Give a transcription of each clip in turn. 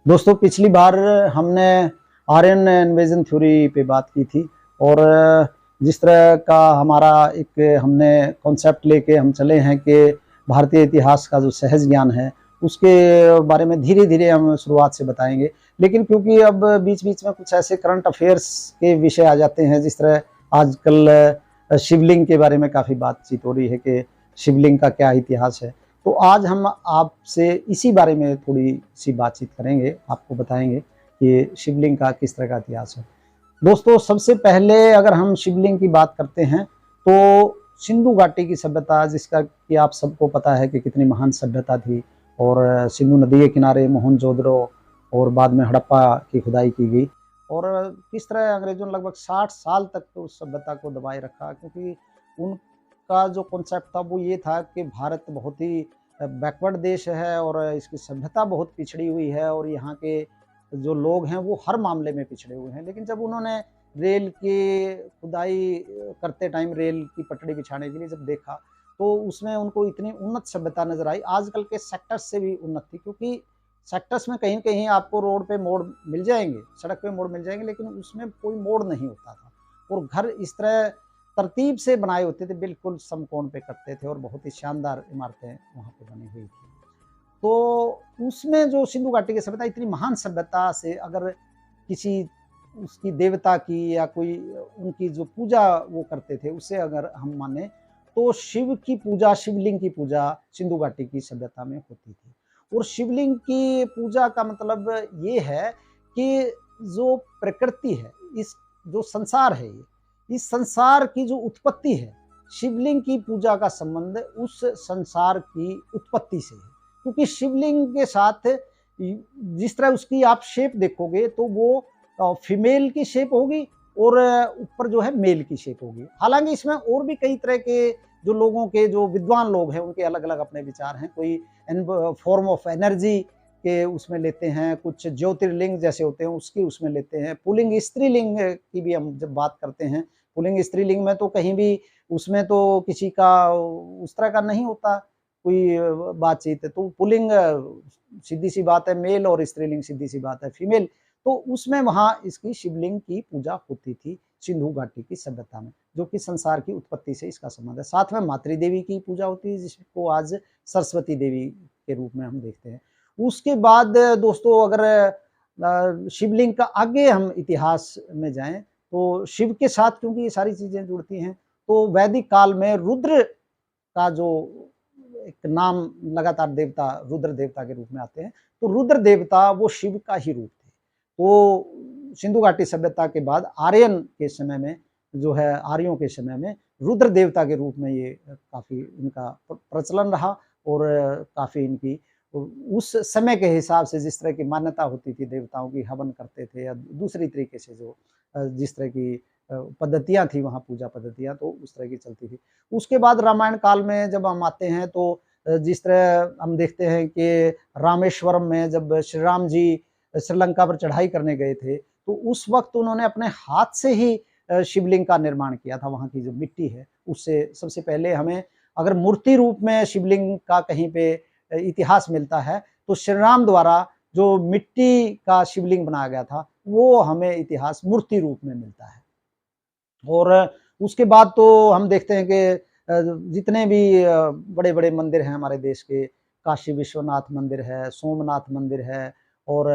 दोस्तों पिछली बार हमने आर्यन इन्वेजन थ्योरी पे बात की थी और जिस तरह का हमारा एक हमने कॉन्सेप्ट लेके हम चले हैं कि भारतीय इतिहास का जो सहज ज्ञान है उसके बारे में धीरे धीरे हम शुरुआत से बताएंगे। लेकिन क्योंकि अब बीच बीच में कुछ ऐसे करंट अफेयर्स के विषय आ जाते हैं, जिस तरह आजकल शिवलिंग के बारे में काफ़ी बातचीत हो रही है कि शिवलिंग का क्या इतिहास है, तो आज हम आपसे इसी बारे में थोड़ी सी बातचीत करेंगे, आपको बताएंगे कि शिवलिंग का किस तरह का इतिहास है। दोस्तों सबसे पहले अगर हम शिवलिंग की बात करते हैं तो सिंधु घाटी की सभ्यता, जिसका कि आप सबको पता है कि कितनी महान सभ्यता थी, और सिंधु नदी के किनारे मोहनजोदड़ो और बाद में हड़प्पा की खुदाई की गई, और किस तरह अंग्रेजों ने लगभग 60 साल तक तो उस सभ्यता को दबाए रखा, क्योंकि उनका जो कॉन्सेप्ट था वो ये था कि भारत बहुत ही बैकवर्ड देश है और इसकी सभ्यता बहुत पिछड़ी हुई है और यहाँ के जो लोग हैं वो हर मामले में पिछड़े हुए हैं। लेकिन जब उन्होंने रेल की खुदाई करते टाइम रेल की पटड़ी बिछाने के लिए जब देखा, तो उसमें उनको इतनी उन्नत सभ्यता नजर आई, आजकल के सेक्टर्स से भी उन्नत थी, क्योंकि सेक्टर्स में कहीं कहीं आपको रोड पे मोड़ मिल जाएंगे, सड़क पे मोड़ मिल जाएंगे, लेकिन उसमें कोई मोड़ नहीं होता था, और घर इस तरह तरतीब से बनाए होते थे, बिल्कुल समकोण पे करते थे और बहुत ही शानदार इमारतें वहाँ पे बनी हुई थी। तो उसमें जो सिंधु घाटी की सभ्यता, इतनी महान सभ्यता से अगर किसी उसकी देवता की या कोई उनकी जो पूजा वो करते थे उसे अगर हम माने, तो शिव की पूजा, शिवलिंग की पूजा सिंधु घाटी की सभ्यता में होती थी। और शिवलिंग की पूजा का मतलब ये है कि जो प्रकृति है, इस जो संसार है, ये इस संसार की जो उत्पत्ति है, शिवलिंग की पूजा का संबंध उस संसार की उत्पत्ति से है। क्योंकि शिवलिंग के साथ जिस तरह उसकी आप शेप देखोगे तो वो फीमेल की शेप होगी और ऊपर जो है मेल की शेप होगी। हालांकि इसमें और भी कई तरह के जो लोगों के, जो विद्वान लोग हैं, उनके अलग अलग अपने विचार हैं। कोई फॉर्म ऑफ एनर्जी के उसमें लेते हैं, कुछ ज्योतिर्लिंग जैसे होते हैं उसकी उसमें लेते हैं, पुलिंग स्त्रीलिंग की भी हम जब बात करते हैं, पुलिंग स्त्रीलिंग में तो कहीं भी उसमें तो किसी का उस तरह का नहीं होता कोई बातचीत, तो पुलिंग सीधी सी बात है मेल और स्त्रीलिंग सीधी सी बात है फीमेल। तो उसमें वहां इसकी शिवलिंग की पूजा होती थी सिंधु घाटी की सभ्यता में, जो कि संसार की उत्पत्ति से इसका संबंध है। साथ में मातृ देवी की पूजा होती है, जिसको आज सरस्वती देवी के रूप में हम देखते हैं। उसके बाद दोस्तों अगर शिवलिंग का आगे हम इतिहास में जाएं, तो शिव के साथ क्योंकि ये सारी चीजें जुड़ती हैं, तो वैदिक काल में रुद्र का जो एक नाम, लगातार देवता रुद्र देवता के रूप में आते हैं, तो रुद्र देवता वो शिव का ही रूप थे। तो सिंधु घाटी सभ्यता के बाद आर्यन के समय में, जो है आर्यों के समय में, रुद्र देवता के रूप में ये काफी इनका प्रचलन रहा, और काफी इनकी उस समय के हिसाब से जिस तरह की मान्यता होती थी, देवताओं की हवन करते थे या दूसरी तरीके से जो जिस तरह की पद्धतियां थी वहाँ, पूजा पद्धतियां तो उस तरह की चलती थी। उसके बाद रामायण काल में जब हम आते हैं, तो जिस तरह हम देखते हैं कि रामेश्वरम में जब श्री राम जी श्रीलंका पर चढ़ाई करने गए थे, तो उस वक्त उन्होंने अपने हाथ से ही शिवलिंग का निर्माण किया था। वहाँ की जो मिट्टी है उससे सबसे पहले हमें अगर मूर्ति रूप में शिवलिंग का कहीं पे इतिहास मिलता है, तो श्री राम द्वारा जो मिट्टी का शिवलिंग बनाया गया था वो हमें इतिहास मूर्ति रूप में मिलता है। और उसके बाद तो हम देखते हैं कि जितने भी बड़े बड़े मंदिर हैं हमारे देश के, काशी विश्वनाथ मंदिर है, सोमनाथ मंदिर है, और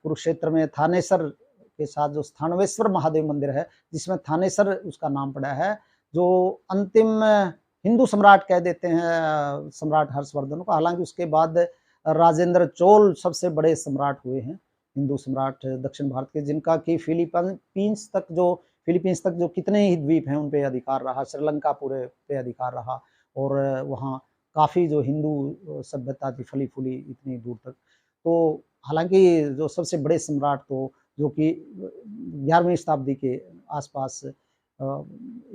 कुरुक्षेत्र में थानेसर के साथ जो स्थानवेश्वर महादेव मंदिर है, जिसमें थानेसर उसका नाम पड़ा है, जो अंतिम हिंदू सम्राट कह देते हैं सम्राट हर्षवर्धन को। हालांकि उसके बाद राजेंद्र चोल सबसे बड़े सम्राट हुए हैं, हिंदू सम्राट दक्षिण भारत के, जिनका कि फिलीपींस तक जो कितने ही द्वीप हैं उन पे अधिकार रहा, श्रीलंका पूरे पे अधिकार रहा, और वहाँ काफ़ी जो हिंदू सभ्यता थी फली फूली इतनी दूर तक। तो हालांकि जो सबसे बड़े सम्राट, तो जो कि 11वीं शताब्दी के आसपास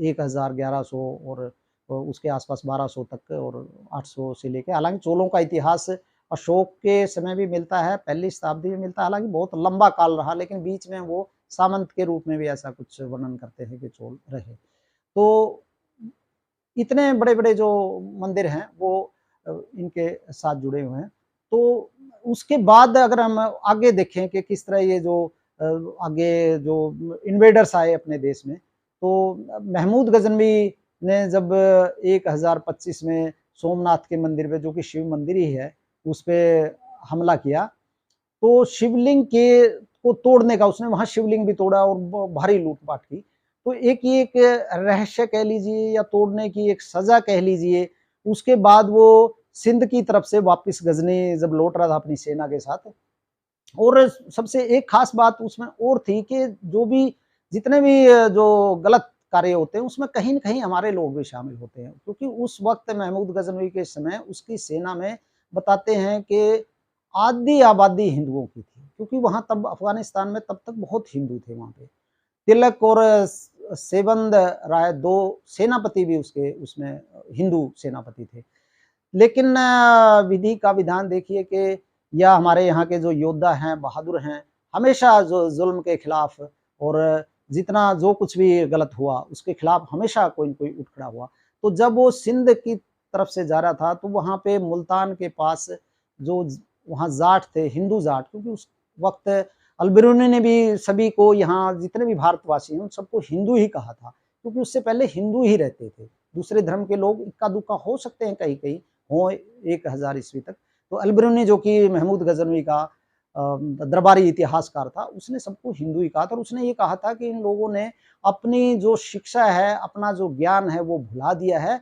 1000 1100 और उसके आसपास 1200 तक और 800 से लेके, हालांकि चोलों का इतिहास अशोक के समय भी मिलता है, पहली शताब्दी में मिलता है, हालांकि बहुत लंबा काल रहा, लेकिन बीच में वो सामंत के रूप में भी ऐसा कुछ वर्णन करते हैं कि चोल रहे। तो इतने बड़े बड़े जो मंदिर हैं वो इनके साथ जुड़े हुए हैं। तो उसके बाद अगर हम आगे देखें कि किस तरह ये जो आगे जो इन्वेडर्स आए अपने देश में, तो महमूद गजनवी ने जब 1025 में सोमनाथ के मंदिर पे, जो कि शिव मंदिर ही है, उस पे हमला किया, तो शिवलिंग के को तोड़ने का उसने वहां शिवलिंग भी तोड़ा और भारी लूटपाट की। तो एक ये एक रहस्य कह लीजिए या तोड़ने की एक सजा कह लीजिए। उसके बाद वो सिंध की तरफ से वापस गजनी जब लौट रहा था अपनी सेना के साथ, और सबसे एक खास बात उसमें और थी कि जो भी जितने भी जो गलत कार्य होते हैं उसमें कहीं न कहीं हमारे लोग भी शामिल होते हैं, क्योंकि उस वक्त महमूद गजनवी के समय उसकी सेना में बताते हैं कि आधी आबादी हिंदुओं की थी, क्योंकि वहाँ तब अफगानिस्तान में तब तक बहुत हिंदू थे वहाँ पे। तिलक और सेबंद राय 2 सेनापति भी उसके उसमें हिंदू सेनापति थे। लेकिन विधि का विधान देखिए कि या हमारे यहाँ के जो योद्धा हैं, बहादुर हैं, हमेशा जो जुल्म के खिलाफ और जितना जो कुछ भी गलत हुआ उसके खिलाफ हमेशा कोई न कोई उठ खड़ा हुआ। तो जब वो सिंध की तरफ से जा रहा था तो वहाँ पे मुल्तान के पास जो वहाँ जाट थे, हिंदू जाट, क्योंकि उस वक्त अलबरूनी ने भी सभी को, यहाँ जितने भी भारतवासी हैं उन सबको हिंदू ही कहा था, क्योंकि उससे पहले हिंदू ही रहते थे। दूसरे धर्म के लोग इक्का दुक्का हो सकते हैं कहीं-कहीं हो 1000 ईस्वी तक। तो अलबरूनी जो कि महमूद गजनवी का दरबारी इतिहासकार था, उसने सबको हिंदू ही कहा था, और उसने ये कहा था कि इन लोगों ने अपनी जो शिक्षा है, अपना जो ज्ञान है वो भुला दिया है,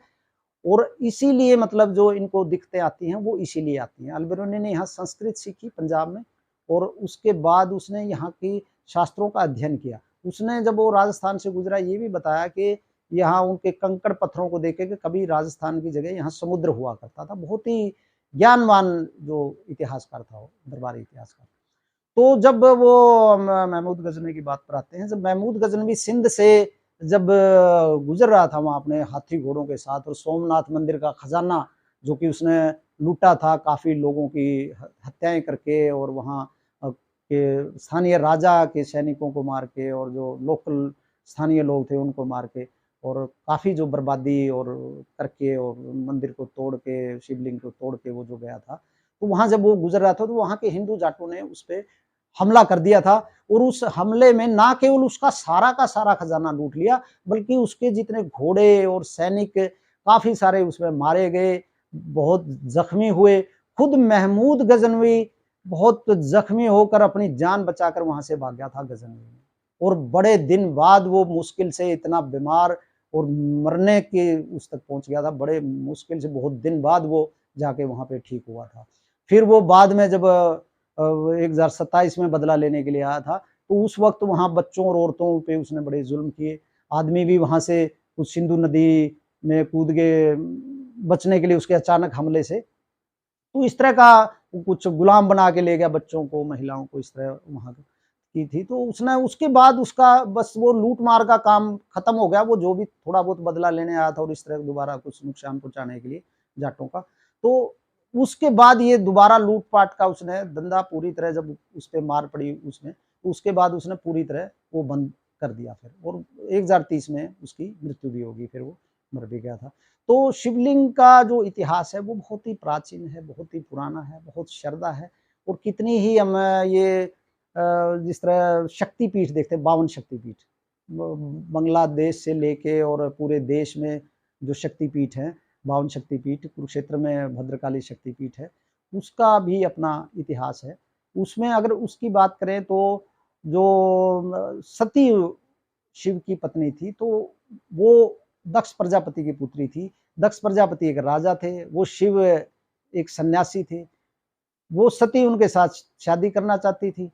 और इसीलिए मतलब जो इनको दिक्कतें आती हैं वो इसीलिए आती हैं। अलबरूनी ने यहाँ संस्कृत सीखी पंजाब में, और उसके बाद उसने यहाँ की शास्त्रों का अध्ययन किया। उसने जब वो राजस्थान से गुजरा ये भी बताया कि यहाँ उनके कंकड़ पत्थरों को देखे कि कभी राजस्थान की जगह यहाँ समुद्र हुआ करता था। बहुत ही ज्ञानवान जो इतिहासकार था वो, दरबारी इतिहासकार। तो जब वो महमूद गजनवी की बात पर आते हैं, जब महमूद गजनवी सिंध से जब गुजर रहा था वहाँ अपने हाथी घोड़ों के साथ, और सोमनाथ मंदिर का खजाना जो कि उसने लूटा था काफ़ी लोगों की हत्याएं करके, और वहाँ के स्थानीय राजा के सैनिकों को मार के, और जो लोकल स्थानीय लोग थे उनको मार के, और काफ़ी जो बर्बादी और करके, और मंदिर को तोड़ के, शिवलिंग को तोड़ के वो जो गया था, तो वहाँ जब वो गुजर रहा था तो वहाँ के हिंदू जाटों ने उस पे हमला कर दिया था, और उस हमले में ना केवल उसका सारा का सारा खजाना लूट लिया, बल्कि उसके जितने घोड़े और सैनिक काफ़ी सारे उसमें मारे गए, बहुत ज़ख्मी हुए। खुद महमूद गजनवी बहुत ज़ख्मी होकर अपनी जान बचाकर वहाँ से भाग गया था गजनवी, और बड़े दिन बाद वो मुश्किल से इतना बीमार और मरने के उस तक पहुँच गया था। बड़े मुश्किल से बहुत दिन बाद वो जाके वहाँ पे ठीक हुआ था। फिर वो बाद में जब 1027 में बदला लेने के लिए आया था, तो उस वक़्त वहाँ बच्चों और औरतों पे उसने बड़े ज़ुल्म किए। आदमी भी वहाँ से उस सिंधु नदी में कूद गए बचने के लिए उसके अचानक हमले से। तो इस तरह का कुछ गुलाम बना के ले गया बच्चों को, महिलाओं को, इस तरह वहाँ की थी। तो उसने उसके बाद उसका बस वो लूट-मार का काम खत्म हो गया। वो जो भी थोड़ा बहुत बदला लेने आया था और इस तरह दोबारा कुछ नुकसान पहुँचाने के लिए जाटों का। तो उसके बाद ये दोबारा लूट-पाट का उसने धंधा पूरी तरह जब उस पे मार पड़ी उसमें, तो उसके बाद उसने पूरी तरह वो बंद कर दिया फिर, और 1030 में उसकी मृत्यु भी होगी, फिर वो मर भी गया था। तो शिवलिंग का जो इतिहास है वो बहुत ही प्राचीन है, बहुत ही पुराना है, बहुत श्रद्धा है, और कितनी ही हम ये जिस तरह शक्तिपीठ देखते हैं, 52 शक्तिपीठ, बांग्लादेश से लेके और पूरे देश में जो शक्तिपीठ हैं, 52 शक्तिपीठ, कुरुक्षेत्र में भद्रकाली शक्तिपीठ है, उसका भी अपना इतिहास है। उसमें अगर उसकी बात करें तो जो सती शिव की पत्नी थी, तो वो दक्ष प्रजापति की पुत्री थी। दक्ष प्रजापति एक राजा थे, वो शिव एक सन्यासी थे। वो सती उनके साथ शादी करना चाहती थी।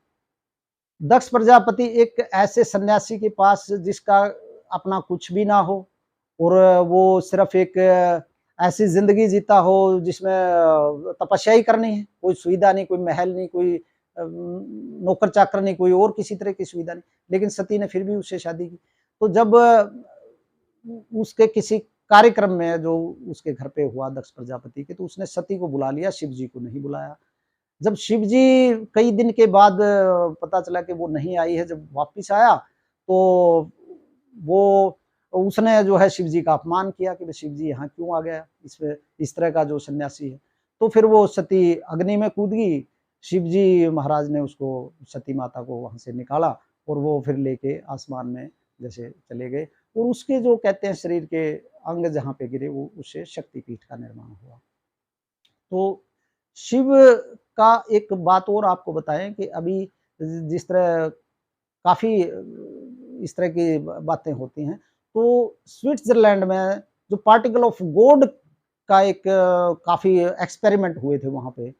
दक्ष प्रजापति एक ऐसे सन्यासी के पास जिसका अपना कुछ भी ना हो, और वो सिर्फ एक ऐसी जिंदगी जीता हो जिसमें तपस्या ही करनी है, कोई सुविधा नहीं, कोई महल नहीं, कोई नौकर चाकर नहीं, कोई और किसी तरह की सुविधा नहीं, लेकिन सती ने फिर भी उससे शादी की। तो जब उसके किसी कार्यक्रम में जो उसके घर पे हुआ दक्ष प्रजापति के, तो उसने सती को बुला लिया, शिव जी को नहीं बुलाया। जब शिव जी कई दिन के बाद पता चला कि वो नहीं आई है, जब वापिस आया तो वो उसने जो है शिव जी का अपमान किया कि शिव जी यहाँ क्यों आ गया, इसमें इस तरह का जो सन्यासी है। तो फिर वो सती अग्नि में कूद गई, शिव जी महाराज ने उसको, सती माता को वहाँ से निकाला और वो फिर लेके आसमान में जैसे चले गए, और उसके जो कहते हैं शरीर के अंग जहाँ पे गिरे वो उससे शक्तिपीठ का निर्माण हुआ। तो शिव का एक बात और आपको बताएं कि अभी जिस तरह काफ़ी इस तरह की बातें होती हैं, तो स्विट्ज़रलैंड में जो पार्टिकल ऑफ गॉड का एक काफ़ी एक्सपेरिमेंट हुए थे वहाँ पे,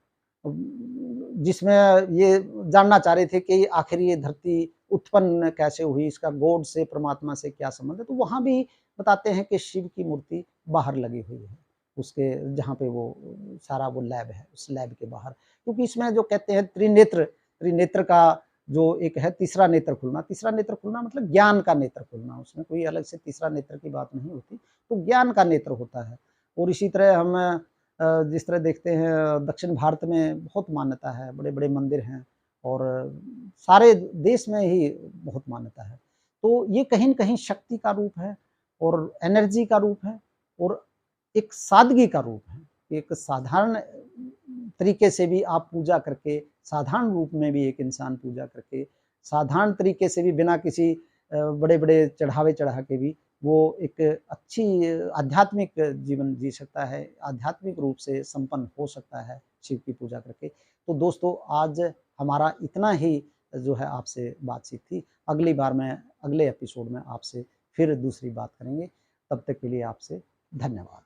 जिसमें ये जानना चाह रहे थे कि आखिर ये धरती उत्पन्न कैसे हुई, इसका गॉड से, परमात्मा से क्या संबंध है। तो वहाँ भी बताते हैं कि शिव की मूर्ति बाहर लगी हुई है, उसके जहाँ पे वो सारा वो लैब है, उस लैब के बाहर, क्योंकि इसमें जो कहते हैं त्रिनेत्र, त्रिनेत्र का जो एक है तीसरा नेत्र खुलना, तीसरा नेत्र खुलना मतलब ज्ञान का नेत्र खुलना, उसमें कोई अलग से तीसरा नेत्र की बात नहीं होती, तो ज्ञान का नेत्र होता है। और इसी तरह हम जिस तरह देखते हैं दक्षिण भारत में बहुत मान्यता है, बड़े-बड़े मंदिर हैं और सारे देश में ही बहुत मान्यता है। तो ये कहीं न कहीं शक्ति का रूप है और एनर्जी का रूप है और एक सादगी का रूप है। एक साधारण तरीके से भी आप पूजा करके, साधारण रूप में भी एक इंसान पूजा करके, साधारण तरीके से भी बिना किसी बड़े-बड़े चढ़ावे चढ़ा के भी वो एक अच्छी आध्यात्मिक जीवन जी सकता है, आध्यात्मिक रूप से संपन्न हो सकता है शिव की पूजा करके। तो दोस्तों आज हमारा इतना ही जो है आपसे बातचीत थी। अगली बार मैं अगले एपिसोड में आपसे फिर दूसरी बात करेंगे। तब तक के लिए आपसे धन्यवाद।